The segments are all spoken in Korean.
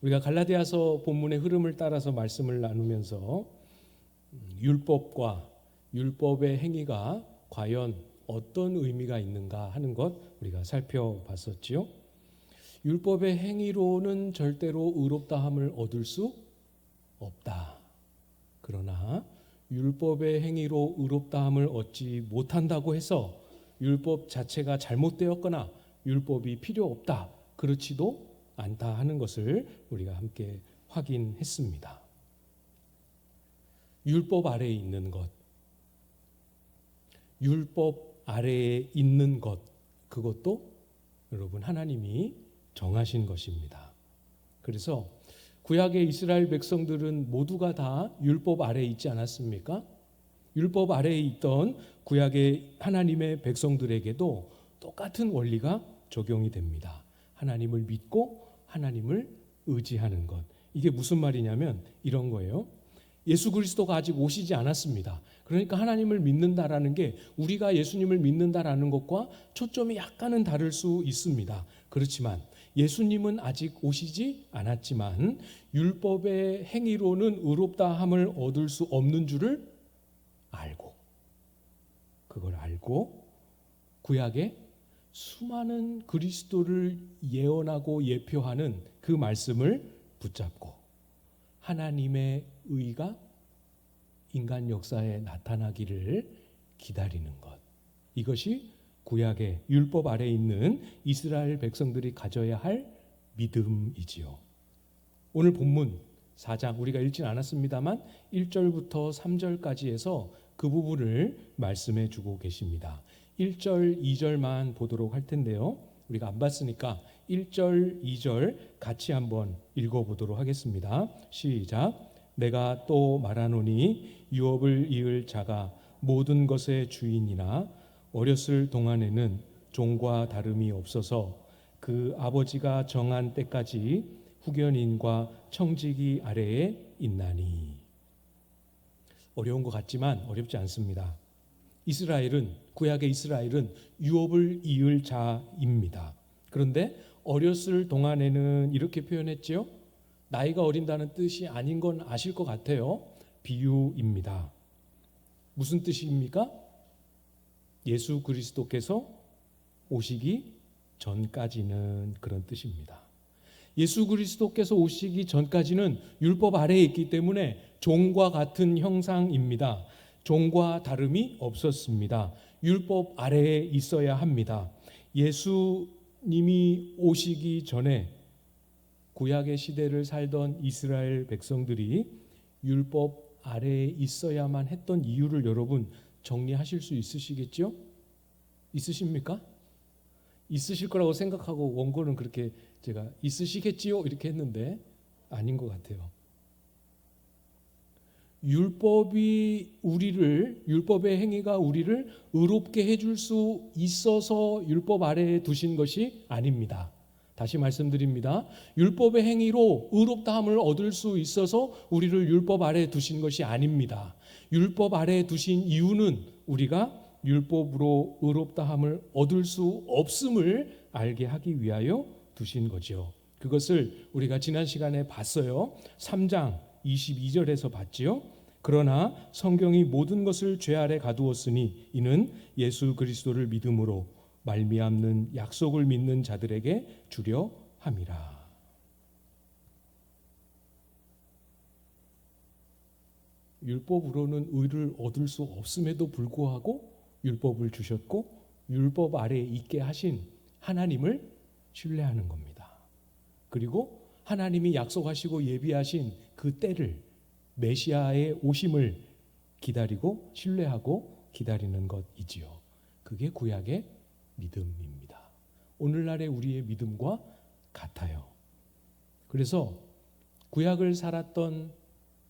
우리가 갈라디아서 본문의 흐름을 따라서 말씀을 나누면서 율법과 율법의 행위가 과연 어떤 의미가 있는가 하는 것 우리가 살펴봤었지요. 율법의 행위로는 절대로 의롭다함을 얻을 수 없다. 그러나 율법의 행위로 의롭다함을 얻지 못한다고 해서 율법 자체가 잘못되었거나 율법이 필요 없다, 그렇지도 않다 하는 것을 우리가 함께 확인했습니다. 율법 아래에 있는 것, 율법 아래에 있는 것, 그것도 여러분 하나님이 정하신 것입니다. 그래서 구약의 이스라엘 백성들은 모두가 다 율법 아래에 있지 않았습니까? 율법 아래에 있던 구약의 하나님의 백성들에게도 똑같은 원리가 적용이 됩니다. 하나님을 믿고 하나님을 의지하는 것. 이게 무슨 말이냐면 이런 거예요. 예수 그리스도가 아직 오시지 않았습니다. 그러니까 하나님을 믿는다라는 게 우리가 예수님을 믿는다라는 것과 초점이 약간은 다를 수 있습니다. 그렇지만 예수님은 아직 오시지 않았지만 율법의 행위로는 의롭다함을 얻을 수 없는 줄을 알고, 그걸 알고 구약에 수많은 그리스도를 예언하고 예표하는 그 말씀을 붙잡고 하나님의 의가 인간 역사에 나타나기를 기다리는 것, 이것이 구약의 율법 아래에 있는 이스라엘 백성들이 가져야 할 믿음이지요. 오늘 본문 4장 우리가 읽진 않았습니다만 1절부터 3절까지 해서 그 부분을 말씀해 주고 계십니다. 1절, 2절만 보도록 할 텐데요. 우리가 안 봤으니까 1절, 2절 같이 한번 읽어보도록 하겠습니다. 시작. 내가 또 말하노니 유업을 이을 자가 모든 것의 주인이나 어렸을 동안에는 종과 다름이 없어서 그 아버지가 정한 때까지 후견인과 청지기 아래에 있나니. 어려운 것 같지만 어렵지 않습니다. 이스라엘은, 구약의 이스라엘은 유업을 이을 자입니다. 그런데 어렸을 동안에는 이렇게 표현했지요. 나이가 어린다는 뜻이 아닌 건 아실 것 같아요. 비유입니다. 무슨 뜻입니까? 예수 그리스도께서 오시기 전까지는, 그런 뜻입니다. 예수 그리스도께서 오시기 전까지는 율법 아래에 있기 때문에 종과 같은 형상입니다. 종과 다름이 없었습니다. 율법 아래에 있어야 합니다. 예수님이 오시기 전에 구약의 시대를 살던 이스라엘 백성들이 율법 아래에 있어야만 했던 이유를 여러분 정리하실 수 있으시겠죠? 있으십니까? 있으실 거라고 생각하고 원고는 그렇게 제가 있으시겠지요? 이렇게 했는데 아닌 것 같아요. 율법의 행위가 우리를 의롭게 해줄 수 있어서 율법 아래에 두신 것이 아닙니다. 다시 말씀드립니다. 율법의 행위로 의롭다함을 얻을 수 있어서 우리를 율법 아래에 두신 것이 아닙니다. 율법 아래에 두신 이유는 우리가 율법으로 의롭다함을 얻을 수 없음을 알게 하기 위하여 두신 거죠. 그것을 우리가 지난 시간에 봤어요. 3장 22절에서 봤지요. 그러나 성경이 모든 것을 죄 아래 가두었으니 이는 예수 그리스도를 믿음으로 말미암는 약속을 믿는 자들에게 주려 함이라. 율법으로는 의를 얻을 수 없음에도 불구하고 율법을 주셨고 율법 아래에 있게 하신 하나님을 신뢰하는 겁니다. 그리고 하나님이 약속하시고 예비하신 그 때를, 메시아의 오심을 기다리고 신뢰하고 기다리는 것이지요. 그게 구약의 믿음입니다. 오늘날의 우리의 믿음과 같아요. 그래서 구약을 살았던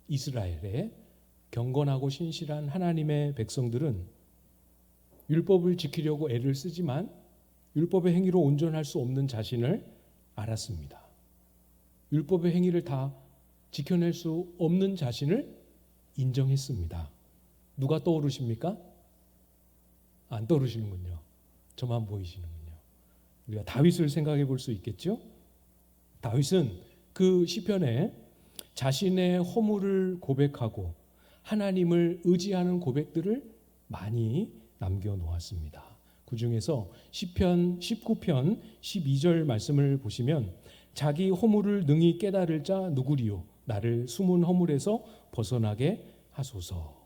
이스라엘의 경건하고 신실한 하나님의 백성들은 율법을 지키려고 애를 쓰지만 율법의 행위로 온전할 수 없는 자신을 알았습니다. 율법의 행위를 다 지켜낼 수 없는 자신을 인정했습니다. 누가 떠오르십니까? 안 떠오르시는군요. 저만 보이시는군요. 우리가 다윗을 생각해 볼 수 있겠죠? 다윗은 그 시편에 자신의 허물을 고백하고 하나님을 의지하는 고백들을 많이 남겨놓았습니다. 그 중에서 시편 19편 12절 말씀을 보시면 자기 허물을 능히 깨달을 자 누구리요? 나를 숨은 허물에서 벗어나게 하소서.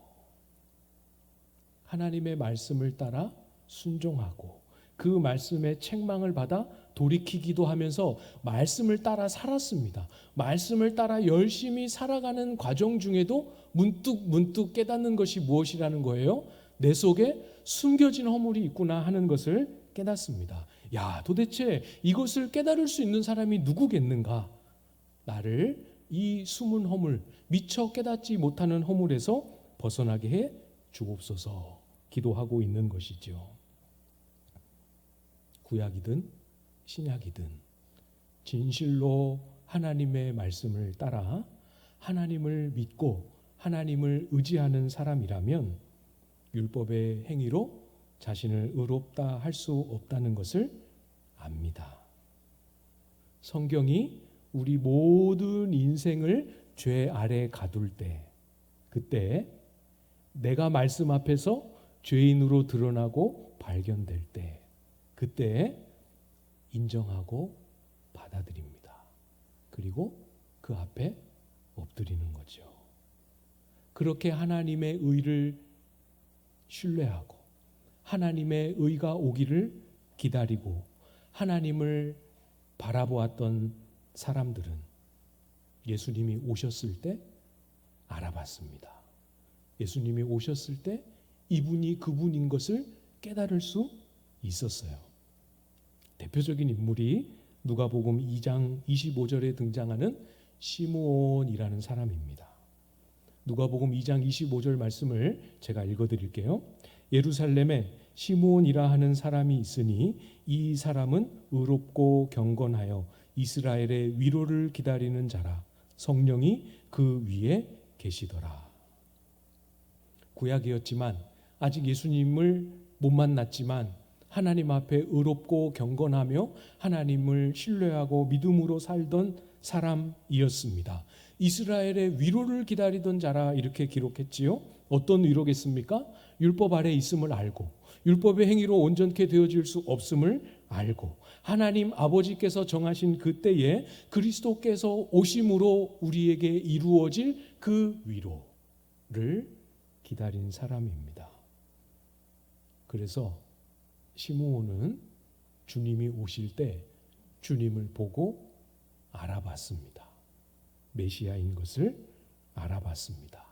하나님의 말씀을 따라 순종하고 그 말씀의 책망을 받아 돌이키기도 하면서 말씀을 따라 살았습니다. 말씀을 따라 열심히 살아가는 과정 중에도 문득 깨닫는 것이 무엇이라는 거예요? 내 속에 숨겨진 허물이 있구나 하는 것을 깨닫습니다. 야, 도대체 이것을 깨달을 수 있는 사람이 누구겠는가? 나를 이 숨은 허물, 미처 깨닫지 못하는 허물에서 벗어나게 해 주옵소서 기도하고 있는 것이죠. 구약이든 신약이든 진실로 하나님의 말씀을 따라 하나님을 믿고 하나님을 의지하는 사람이라면 율법의 행위로 자신을 의롭다 할 수 없다는 것을 압니다. 성경이 우리 모든 인생을 죄 아래 가둘 때, 그때 내가 말씀 앞에서 죄인으로 드러나고 발견될 때, 그때 인정하고 받아들입니다. 그리고 그 앞에 엎드리는 거죠. 그렇게 하나님의 의를 신뢰하고 하나님의 의가 오기를 기다리고 하나님을 바라보았던 사람들은 예수님이 오셨을 때 알아봤습니다. 예수님이 오셨을 때 이분이 그분인 것을 깨달을 수 있었어요. 대표적인 인물이 누가복음 2장 25절에 등장하는 시므온이라는 사람입니다. 누가복음 2장 25절 말씀을 제가 읽어드릴게요. 예루살렘에 시므온이라 하는 사람이 있으니 이 사람은 의롭고 경건하여 이스라엘의 위로를 기다리는 자라. 성령이 그 위에 계시더라. 구약이었지만 아직 예수님을 못 만났지만 하나님 앞에 의롭고 경건하며 하나님을 신뢰하고 믿음으로 살던 사람이었습니다. 이스라엘의 위로를 기다리던 자라 이렇게 기록했지요. 어떤 위로겠습니까? 율법 아래 있음을 알고 율법의 행위로 온전케 되어질 수 없음을 알고 하나님 아버지께서 정하신 그때에 그리스도께서 오심으로 우리에게 이루어질 그 위로를 기다린 사람입니다. 그래서 시므온은 주님이 오실 때 주님을 보고 알아봤습니다. 메시아인 것을 알아봤습니다.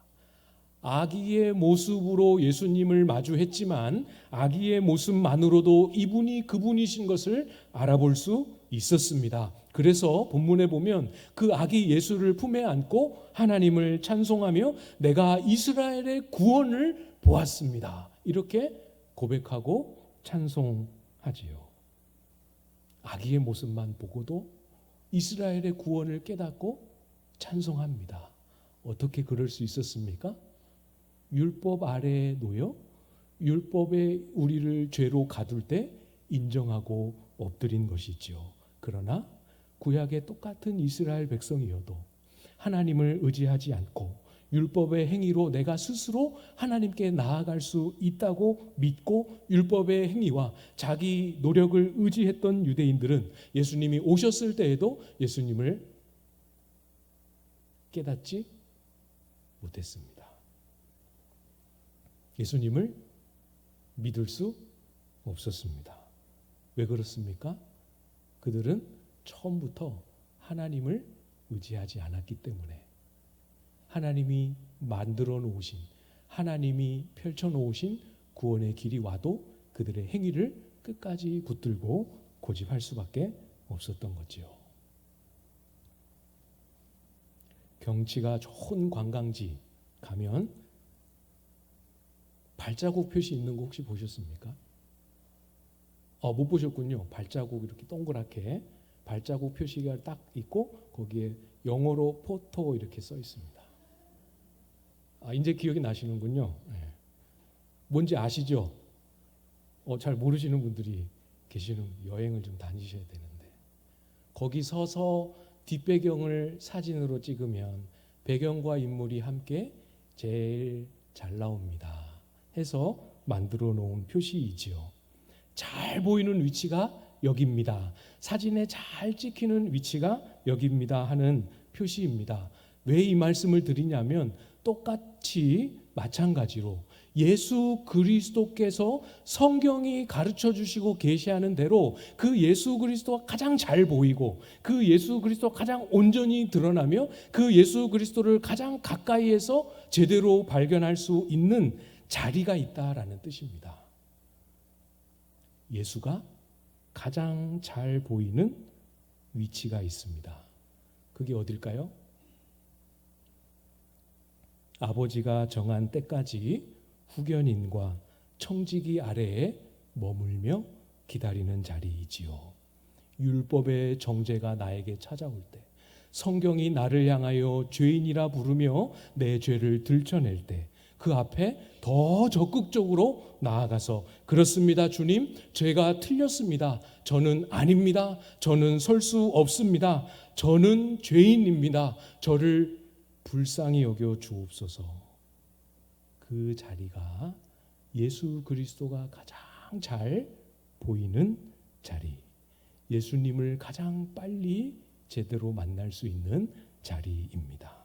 아기의 모습으로 예수님을 마주했지만 아기의 모습만으로도 이분이 그분이신 것을 알아볼 수 있었습니다. 그래서 본문에 보면 그 아기 예수를 품에 안고 하나님을 찬송하며 내가 이스라엘의 구원을 보았습니다. 이렇게 고백하고 찬송하지요. 아기의 모습만 보고도 이스라엘의 구원을 깨닫고 찬송합니다. 어떻게 그럴 수 있었습니까? 율법 아래에 놓여 율법에 우리를 죄로 가둘 때 인정하고 엎드린 것이죠. 그러나 구약의 똑같은 이스라엘 백성이어도 하나님을 의지하지 않고 율법의 행위로 내가 스스로 하나님께 나아갈 수 있다고 믿고 율법의 행위와 자기 노력을 의지했던 유대인들은 예수님이 오셨을 때에도 예수님을 깨닫지 못했습니다. 예수님을 믿을 수 없었습니다. 왜 그렇습니까? 그들은 처음부터 하나님을 의지하지 않았기 때문에 하나님이 만들어 놓으신 하나님이 펼쳐 놓으신 구원의 길이 와도 그들의 행위를 끝까지 붙들고 고집할 수밖에 없었던 거죠. 경치가 좋은 관광지 가면 발자국 표시 있는 거 혹시 보셨습니까? 못 보셨군요. 발자국 이렇게 동그랗게 발자국 표시가 딱 있고 거기에 영어로 포토 이렇게 써 있습니다. 이제 기억이 나시는군요. 네. 뭔지 아시죠? 잘 모르시는 분들이 계시는 여행을 좀 다니셔야 되는데 거기 서서 뒷배경을 사진으로 찍으면 배경과 인물이 함께 제일 잘 나옵니다 해서 만들어 놓은 표시이지요. 잘 보이는 위치가 여기입니다. 사진에 잘 찍히는 위치가 여기입니다 하는 표시입니다. 왜 이 말씀을 드리냐면 똑같이 마찬가지로 예수 그리스도께서 성경이 가르쳐 주시고 계시하는 대로 그 예수 그리스도가 가장 잘 보이고 그 예수 그리스도가 가장 온전히 드러나며 그 예수 그리스도를 가장 가까이에서 제대로 발견할 수 있는 자리가 있다라는 뜻입니다. 예수가 가장 잘 보이는 위치가 있습니다. 그게 어딜까요? 아버지가 정한 때까지 후견인과 청지기 아래에 머물며 기다리는 자리이지요. 율법의 정죄가 나에게 찾아올 때, 성경이 나를 향하여 죄인이라 부르며 내 죄를 들춰낼 때, 그 앞에 더 적극적으로 나아가서 그렇습니다 주님, 제가 틀렸습니다. 저는 아닙니다. 저는 설 수 없습니다. 저는 죄인입니다. 저를 불쌍히 여겨 주옵소서. 그 자리가 예수 그리스도가 가장 잘 보이는 자리, 예수님을 가장 빨리 제대로 만날 수 있는 자리입니다.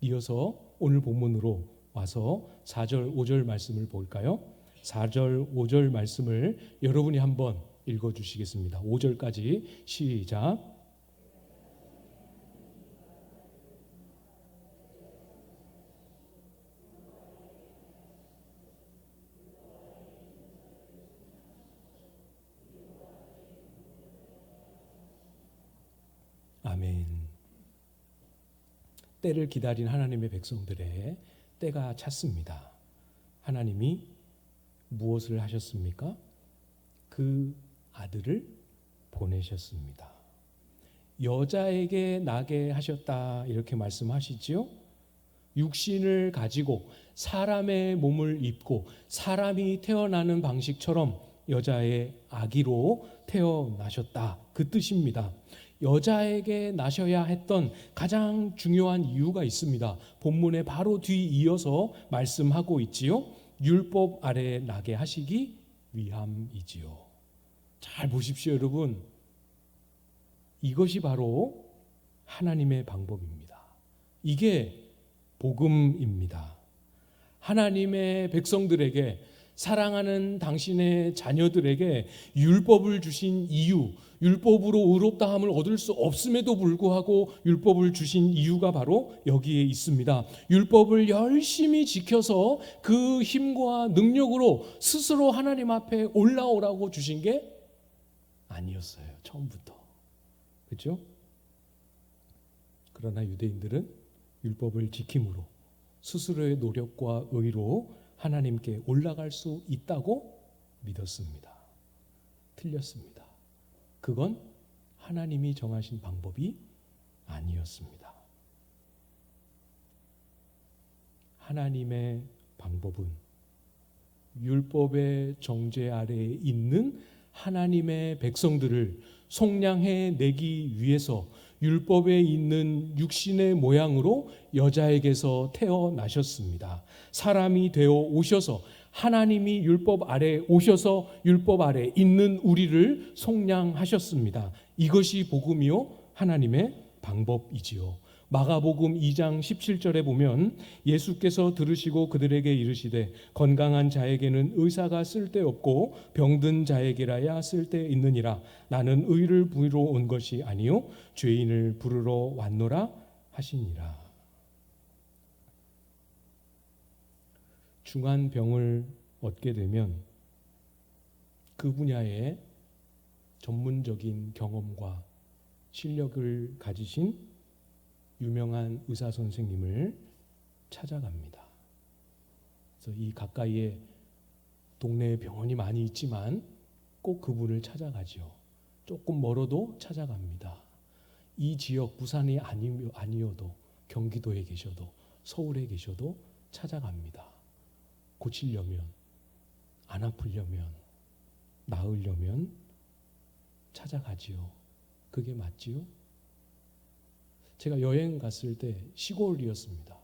이어서 오늘 본문으로 와서 4절 5절 말씀을 볼까요? 4절 5절 말씀을 여러분이 한번 읽어주시겠습니다. 5절까지 시작. 아멘. 때를 기다린 하나님의 백성들의 때가 찼습니다. 하나님이 무엇을 하셨습니까? 그 아들을 보내셨습니다. 여자에게 나게 하셨다 이렇게 말씀하시지요. 육신을 가지고 사람의 몸을 입고 사람이 태어나는 방식처럼 여자의 아기로 태어나셨다 그 뜻입니다. 여자에게 나셔야 했던 가장 중요한 이유가 있습니다. 본문에 바로 뒤 이어서 말씀하고 있지요. 율법 아래에 나게 하시기 위함이지요. 잘 보십시오 여러분. 이것이 바로 하나님의 방법입니다. 이게 복음입니다. 하나님의 백성들에게, 사랑하는 당신의 자녀들에게 율법을 주신 이유, 율법으로 의롭다함을 얻을 수 없음에도 불구하고 율법을 주신 이유가 바로 여기에 있습니다. 율법을 열심히 지켜서 그 힘과 능력으로 스스로 하나님 앞에 올라오라고 주신 게 아니었어요. 처음부터. 그렇죠? 그러나 유대인들은 율법을 지킴으로 스스로의 노력과 의로 하나님께 올라갈 수 있다고 믿었습니다. 틀렸습니다. 그건 하나님이 정하신 방법이 아니었습니다. 하나님의 방법은 율법의 정죄 아래에 있는 하나님의 백성들을 속량해 내기 위해서 율법에 있는 육신의 모양으로 여자에게서 태어나셨습니다. 사람이 되어 오셔서 하나님이 율법 아래에 오셔서 율법 아래에 있는 우리를 속량하셨습니다. 이것이 복음이요 하나님의 방법이지요. 마가복음 2장 17절에 보면 예수께서 들으시고 그들에게 이르시되 건강한 자에게는 의사가 쓸데없고 병든 자에게라야 쓸데있느니라. 나는 의를 부르러 온 것이 아니요 죄인을 부르러 왔노라 하시니라. 중한 병을 얻게 되면 그 분야의 전문적인 경험과 실력을 가지신 유명한 의사 선생님을 찾아갑니다. 그래서 이 가까이에 동네에 병원이 많이 있지만 꼭 그분을 찾아가죠. 조금 멀어도 찾아갑니다. 이 지역 부산이 아니어도 경기도에 계셔도 서울에 계셔도 찾아갑니다. 고치려면, 안 아프려면, 나으려면 찾아가지요. 그게 맞지요? 제가 여행 갔을 때 시골이었습니다.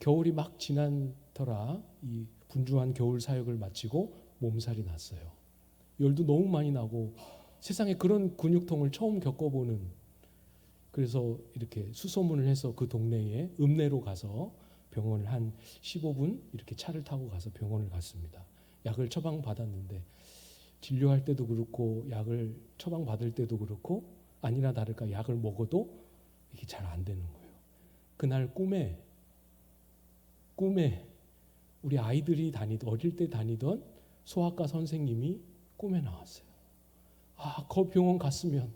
겨울이 막 지난 터라 이 분주한 겨울 사역을 마치고 몸살이 났어요. 열도 너무 많이 나고 세상에 그런 근육통을 처음 겪어보는, 그래서 이렇게 수소문을 해서 그 동네에 읍내로 가서 병원을 한 15분 이렇게 차를 타고 가서 병원을 갔습니다. 약을 처방받았는데 진료할 때도 그렇고 약을 처방받을 때도 그렇고 아니나 다를까 약을 먹어도 이게 잘 안 되는 거예요. 그날 꿈에 우리 아이들이 어릴 때 다니던 소아과 선생님이 꿈에 나왔어요. 그 병원 갔으면,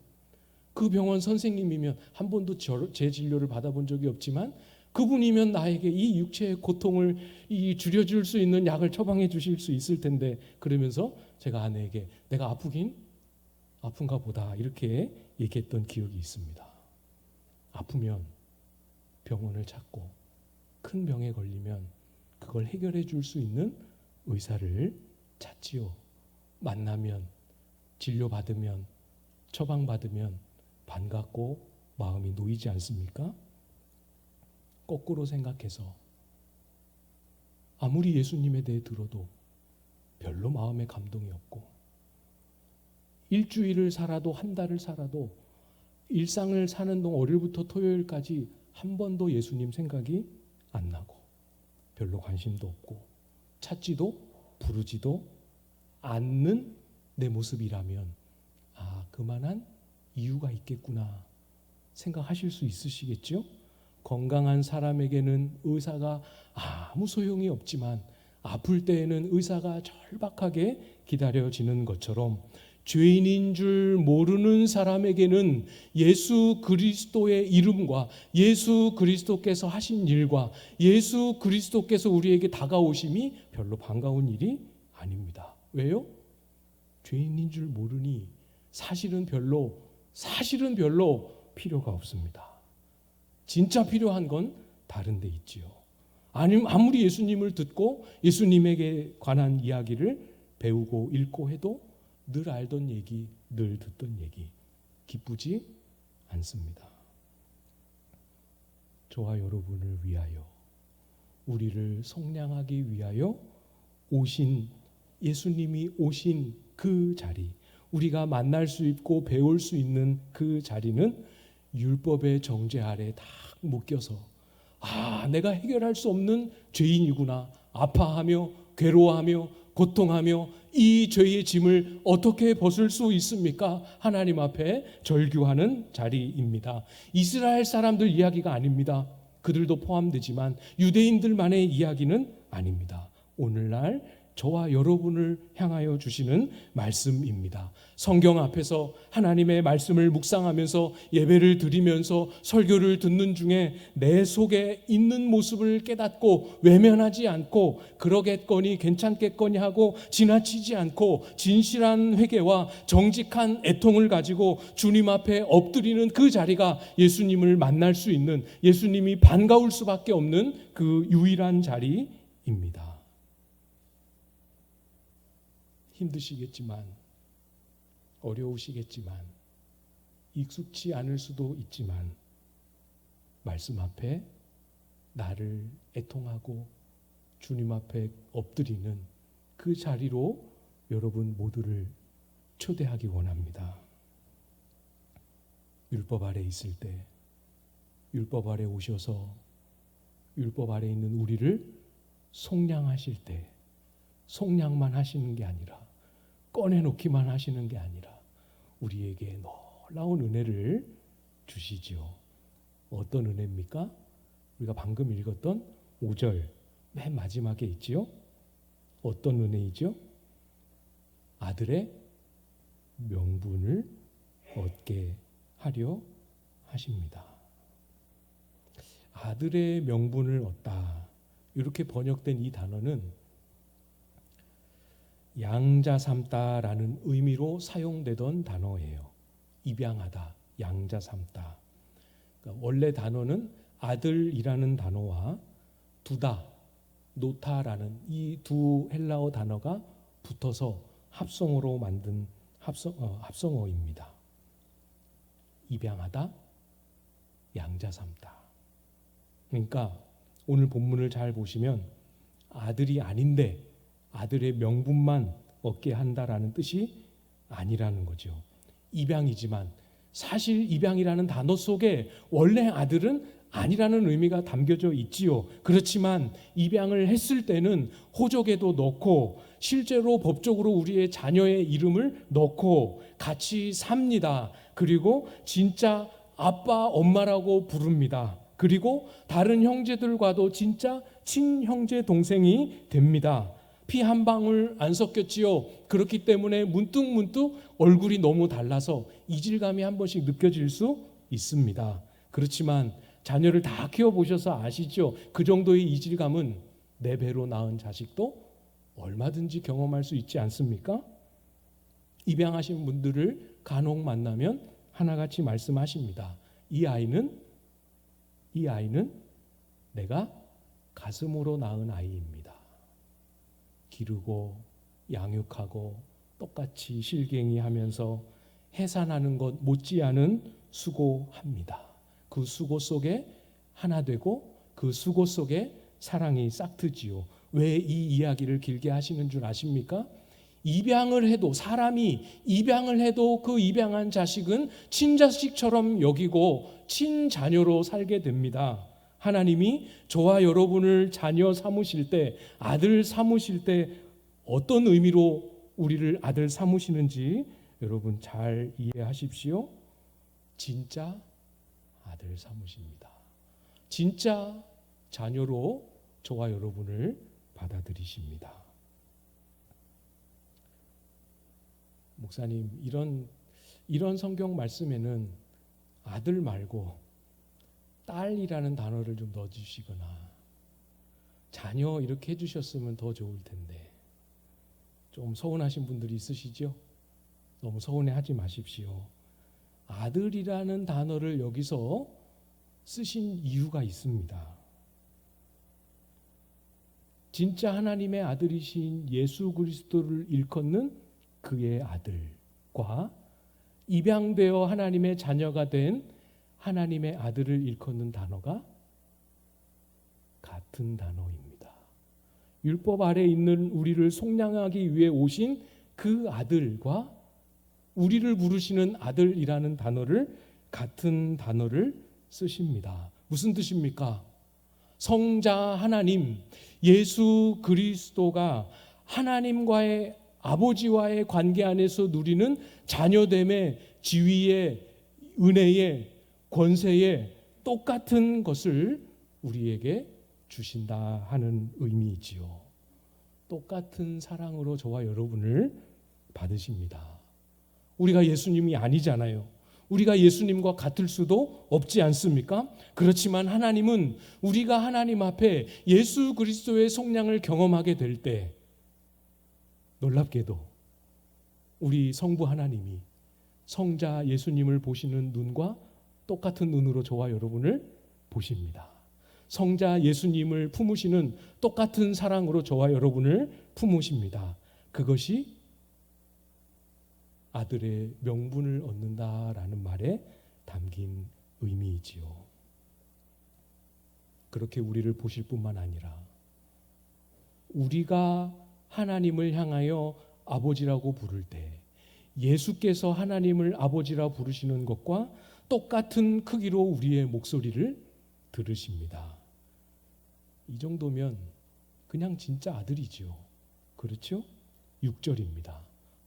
그 병원 선생님이면, 한 번도 제 진료를 받아본 적이 없지만 그분이면 나에게 이 육체의 고통을 줄여줄 수 있는 약을 처방해 주실 수 있을 텐데, 그러면서 제가 아내에게 내가 아픈가 보다 이렇게 얘기했던 기억이 있습니다. 아프면 병원을 찾고 큰 병에 걸리면 그걸 해결해 줄 수 있는 의사를 찾지요. 만나면, 진료받으면, 처방받으면 반갑고 마음이 놓이지 않습니까? 거꾸로 생각해서 아무리 예수님에 대해 들어도 별로 마음에 감동이 없고, 일주일을 살아도 한 달을 살아도 일상을 사는 동안 월요일부터 토요일까지 한 번도 예수님 생각이 안 나고 별로 관심도 없고 찾지도 부르지도 않는 내 모습이라면 그만한 이유가 있겠구나 생각하실 수 있으시겠죠? 건강한 사람에게는 의사가 아무 소용이 없지만 아플 때에는 의사가 절박하게 기다려지는 것처럼 죄인인 줄 모르는 사람에게는 예수 그리스도의 이름과 예수 그리스도께서 하신 일과 예수 그리스도께서 우리에게 다가오심이 별로 반가운 일이 아닙니다. 왜요? 죄인인 줄 모르니 사실은 별로 필요가 없습니다. 진짜 필요한 건 다른 데 있지요. 아무리 예수님을 듣고 예수님에게 관한 이야기를 배우고 읽고 해도 늘 알던 얘기, 늘 듣던 얘기, 기쁘지 않습니다. 저와 여러분을 위하여, 우리를 속량하기 위하여 예수님이 오신 그 자리, 우리가 만날 수 있고 배울 수 있는 그 자리는 율법의 정죄 아래 딱 묶여서 내가 해결할 수 없는 죄인이구나, 아파하며 괴로워하며 고통하며 이 죄의 짐을 어떻게 벗을 수 있습니까? 하나님 앞에 절규하는 자리입니다. 이스라엘 사람들 이야기가 아닙니다. 그들도 포함되지만 유대인들만의 이야기는 아닙니다. 오늘날 저와 여러분을 향하여 주시는 말씀입니다. 성경 앞에서 하나님의 말씀을 묵상하면서 예배를 드리면서 설교를 듣는 중에 내 속에 있는 모습을 깨닫고 외면하지 않고 그러겠거니 괜찮겠거니 하고 지나치지 않고 진실한 회개와 정직한 애통을 가지고 주님 앞에 엎드리는 그 자리가 예수님을 만날 수 있는, 예수님이 반가울 수밖에 없는 그 유일한 자리입니다. 힘드시겠지만, 어려우시겠지만, 익숙치 않을 수도 있지만 말씀 앞에 나를 애통하고 주님 앞에 엎드리는 그 자리로 여러분 모두를 초대하기 원합니다. 율법 아래 있을 때, 율법 아래 오셔서 율법 아래 있는 우리를 속량하실 때, 속량만 하시는 게 아니라, 꺼내놓기만 하시는 게 아니라 우리에게 놀라운 은혜를 주시지요. 어떤 은혜입니까? 우리가 방금 읽었던 5절 맨 마지막에 있지요. 어떤 은혜이죠? 아들의 명분을 얻게 하려 하십니다. 아들의 명분을 얻다, 이렇게 번역된 이 단어는 양자 삼다라는 의미로 사용되던 단어예요. 입양하다, 양자 삼다. 그러니까 원래 단어는 아들이라는 단어와 두다, 노타라는 이 두 헬라어 단어가 붙어서 합성어로 만든 합성어입니다. 입양하다, 양자 삼다. 그러니까 오늘 본문을 잘 보시면 아들이 아닌데 아들의 명분만 얻게 한다라는 뜻이 아니라는 거죠. 입양이지만 사실 입양이라는 단어 속에 원래 아들은 아니라는 의미가 담겨져 있지요. 그렇지만 입양을 했을 때는 호적에도 넣고 실제로 법적으로 우리의 자녀의 이름을 넣고 같이 삽니다. 그리고 진짜 아빠, 엄마라고 부릅니다. 그리고 다른 형제들과도 진짜 친형제 동생이 됩니다. 피 한 방울 안 섞였지요. 그렇기 때문에 문득문득 얼굴이 너무 달라서 이질감이 한 번씩 느껴질 수 있습니다. 그렇지만 자녀를 다 키워보셔서 아시죠? 그 정도의 이질감은 내 배로 낳은 자식도 얼마든지 경험할 수 있지 않습니까? 입양하신 분들을 간혹 만나면 하나같이 말씀하십니다. 이 아이는 내가 가슴으로 낳은 아이입니다. 기르고 양육하고 똑같이 실갱이 하면서 해산하는 것 못지않은 수고합니다. 그 수고 속에 하나 되고 그 수고 속에 사랑이 싹트지요. 왜 이 이야기를 길게 하시는 줄 아십니까? 입양을 해도 사람이 입양을 해도 그 입양한 자식은 친자식처럼 여기고 친자녀로 살게 됩니다. 하나님이 저와 여러분을 자녀 삼으실 때, 아들 삼으실 때 어떤 의미로 우리를 아들 삼으시는지 여러분 잘 이해하십시오. 진짜 아들 삼으십니다. 진짜 자녀로 저와 여러분을 받아들이십니다. 목사님, 이런 성경 말씀에는 아들 말고 딸이라는 단어를 좀 넣어주시거나 자녀 이렇게 해주셨으면 더 좋을 텐데, 좀 서운하신 분들이 있으시죠? 너무 서운해하지 마십시오. 아들이라는 단어를 여기서 쓰신 이유가 있습니다. 진짜 하나님의 아들이신 예수 그리스도를 일컫는 그의 아들과 입양되어 하나님의 자녀가 된 하나님의 아들을 일컫는 단어가 같은 단어입니다. 율법 아래 있는 우리를 속량하기 위해 오신 그 아들과 우리를 부르시는 아들이라는 단어를 같은 단어를 쓰십니다. 무슨 뜻입니까? 성자 하나님 예수 그리스도가 하나님과의 아버지와의 관계 안에서 누리는 자녀됨의 지위의 은혜의 권세의 똑같은 것을 우리에게 주신다 하는 의미이지요. 똑같은 사랑으로 저와 여러분을 받으십니다. 우리가 예수님이 아니잖아요. 우리가 예수님과 같을 수도 없지 않습니까? 그렇지만 하나님은 우리가 하나님 앞에 예수 그리스도의 속량을 경험하게 될 때 놀랍게도 우리 성부 하나님이 성자 예수님을 보시는 눈과 똑같은 눈으로 저와 여러분을 보십니다. 성자 예수님을 품으시는 똑같은 사랑으로 저와 여러분을 품으십니다. 그것이 아들의 명분을 얻는다라는 말에 담긴 의미이지요. 그렇게 우리를 보실 뿐만 아니라 우리가 하나님을 향하여 아버지라고 부를 때 예수께서 하나님을 아버지라 부르시는 것과 똑같은 크기로 우리의 목소리를 들으십니다. 이 정도면 그냥 진짜 아들이지요. 그렇죠? 6절입니다.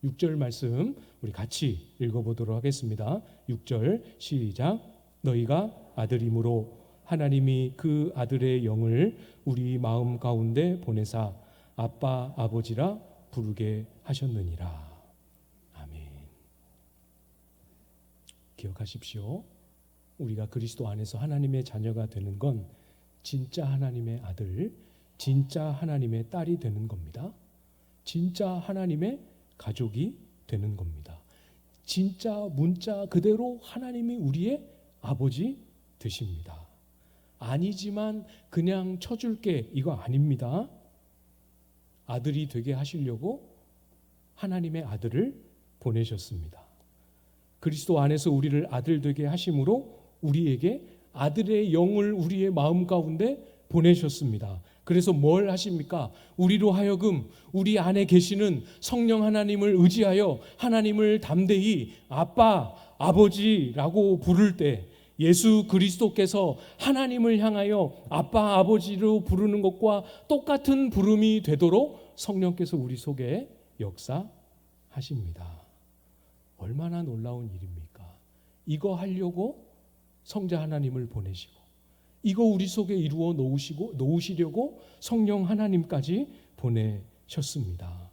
6절 말씀 우리 같이 읽어보도록 하겠습니다. 6절 시작. 너희가 아들이므로 하나님이 그 아들의 영을 우리 마음 가운데 보내사 아빠 아버지라 부르게 하셨느니라. 아멘. 기억하십시오. 우리가 그리스도 안에서 하나님의 자녀가 되는 건 진짜 하나님의 아들, 진짜 하나님의 딸이 되는 겁니다. 진짜 하나님의 가족이 되는 겁니다. 진짜 문자 그대로 하나님이 우리의 아버지 되십니다. 아니지만 그냥 쳐줄게 이거 아닙니다. 아들이 되게 하시려고 하나님의 아들을 보내셨습니다. 그리스도 안에서 우리를 아들 되게 하심으로 우리에게 아들의 영을 우리의 마음 가운데 보내셨습니다. 그래서 뭘 하십니까? 우리로 하여금 우리 안에 계시는 성령 하나님을 의지하여 하나님을 담대히 아빠, 아버지라고 부를 때 예수 그리스도께서 하나님을 향하여 아빠, 아버지로 부르는 것과 똑같은 부름이 되도록 성령께서 우리 속에 역사하십니다. 얼마나 놀라운 일입니까? 이거 하려고 성자 하나님을 보내시고 이거 우리 속에 이루어 놓으시려고 성령 하나님까지 보내셨습니다.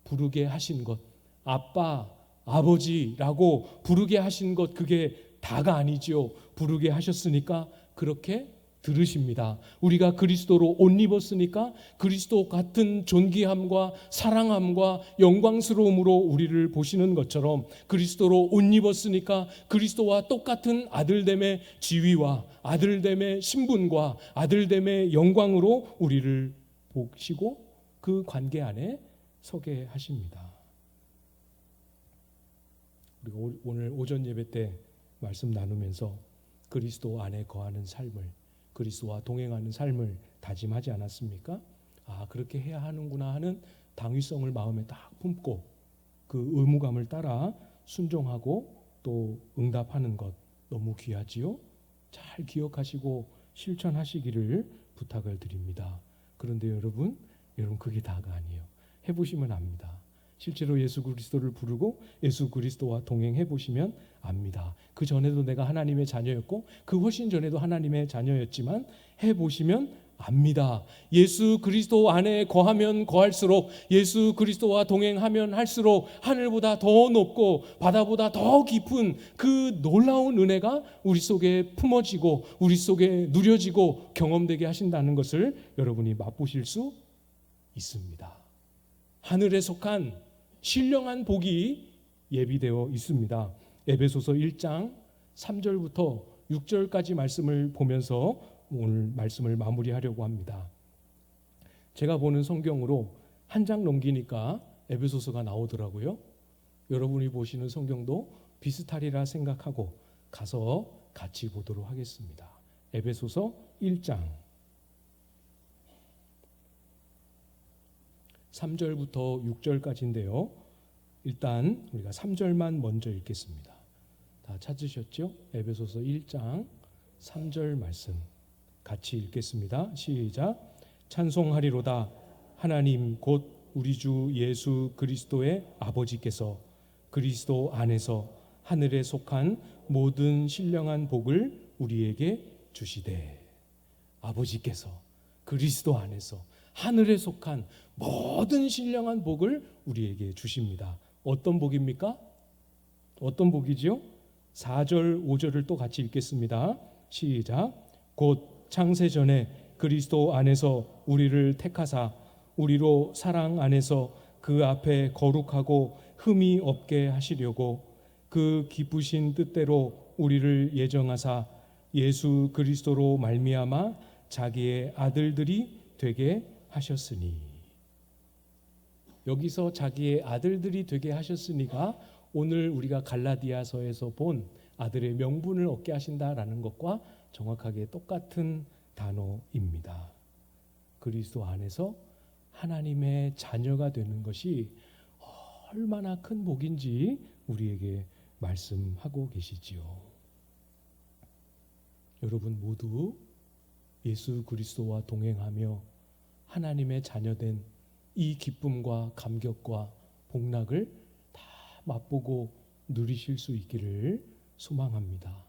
부르게 하신 것, 아빠, 아버지라고 부르게 하신 것, 그게 다가 아니죠. 부르게 하셨으니까 그렇게 들으십니다. 우리가 그리스도로 옷 입었으니까 그리스도 같은 존귀함과 사랑함과 영광스러움으로 우리를 보시는 것처럼 그리스도로 옷 입었으니까 그리스도와 똑같은 아들됨의 지위와 아들됨의 신분과 아들됨의 영광으로 우리를 보시고 그 관계 안에 서게 하십니다. 우리가 오늘 오전 예배 때 말씀 나누면서 그리스도 안에 거하는 삶을, 그리스도와 동행하는 삶을 다짐하지 않았습니까? 아, 그렇게 해야 하는구나 하는 당위성을 마음에 딱 품고 그 의무감을 따라 순종하고 또 응답하는 것 너무 귀하지요? 잘 기억하시고 실천하시기를 부탁을 드립니다. 그런데 여러분 그게 다가 아니에요. 해보시면 압니다. 실제로 예수 그리스도를 부르고 예수 그리스도와 동행해 보시면 압니다. 그 전에도 내가 하나님의 자녀였고 그 훨씬 전에도 하나님의 자녀였지만 해보시면 압니다. 예수 그리스도 안에 거하면 거할수록, 예수 그리스도와 동행하면 할수록 하늘보다 더 높고 바다보다 더 깊은 그 놀라운 은혜가 우리 속에 품어지고 우리 속에 누려지고 경험되게 하신다는 것을 여러분이 맛보실 수 있습니다. 하늘에 속한 신령한 복이 예비되어 있습니다. 에베소서 1장 3절부터 6절까지 말씀을 보면서 오늘 말씀을 마무리하려고 합니다. 제가 보는 성경으로 한 장 넘기니까 에베소서가 나오더라고요. 여러분이 보시는 성경도 비슷하리라 생각하고 가서 같이 보도록 하겠습니다. 에베소서 1장 3절부터 6절까지인데요. 일단 우리가 3절만 먼저 읽겠습니다. 다 찾으셨죠? 에베소서 1장 3절 말씀 같이 읽겠습니다. 시작. 찬송하리로다 하나님 곧 우리 주 예수 그리스도의 아버지께서 그리스도 안에서 하늘에 속한 모든 신령한 복을 우리에게 주시되. 아버지께서 그리스도 안에서 하늘에 속한 모든 신령한 복을 우리에게 주십니다. 어떤 복입니까? 어떤 복이지요? 4절 5절을 또 같이 읽겠습니다. 시작. 곧 창세전에 그리스도 안에서 우리를 택하사 우리로 사랑 안에서 그 앞에 거룩하고 흠이 없게 하시려고 그 기쁘신 뜻대로 우리를 예정하사 예수 그리스도로 말미암아 자기의 아들들이 되게 하셨으니. 여기서 자기의 아들들이 되게 하셨으니가 오늘 우리가 갈라디아서에서 본 아들의 명분을 얻게 하신다라는 것과 정확하게 똑같은 단어입니다. 그리스도 안에서 하나님의 자녀가 되는 것이 얼마나 큰 복인지 우리에게 말씀하고 계시지요. 여러분 모두 예수 그리스도와 동행하며 하나님의 자녀된 이 기쁨과 감격과 복락을 다 맛보고 누리실 수 있기를 소망합니다.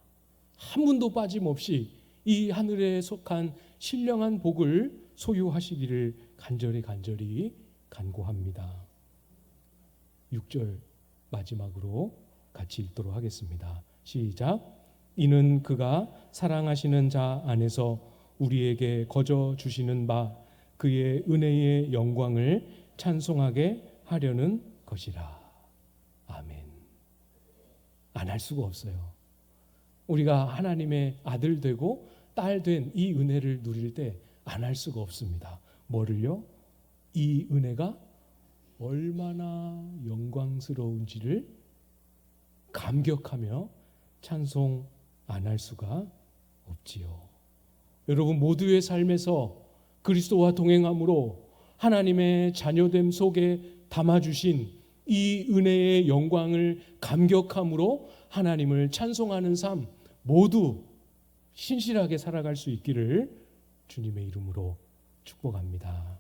한 분도 빠짐없이 이 하늘에 속한 신령한 복을 소유하시기를 간절히 간구합니다. 6절 마지막으로 같이 읽도록 하겠습니다. 시작. 이는 그가 사랑하시는 자 안에서 우리에게 거저 주시는 바 그의 은혜의 영광을 찬송하게 하려는 것이라. 아멘. 안 할 수가 없어요. 우리가 하나님의 아들 되고 딸 된 이 은혜를 누릴 때 안 할 수가 없습니다. 뭐를요? 이 은혜가 얼마나 영광스러운지를 감격하며 찬송 안 할 수가 없지요. 여러분 모두의 삶에서 그리스도와 동행함으로 하나님의 자녀됨 속에 담아주신 이 은혜의 영광을 감격함으로 하나님을 찬송하는 삶 모두 신실하게 살아갈 수 있기를 주님의 이름으로 축복합니다.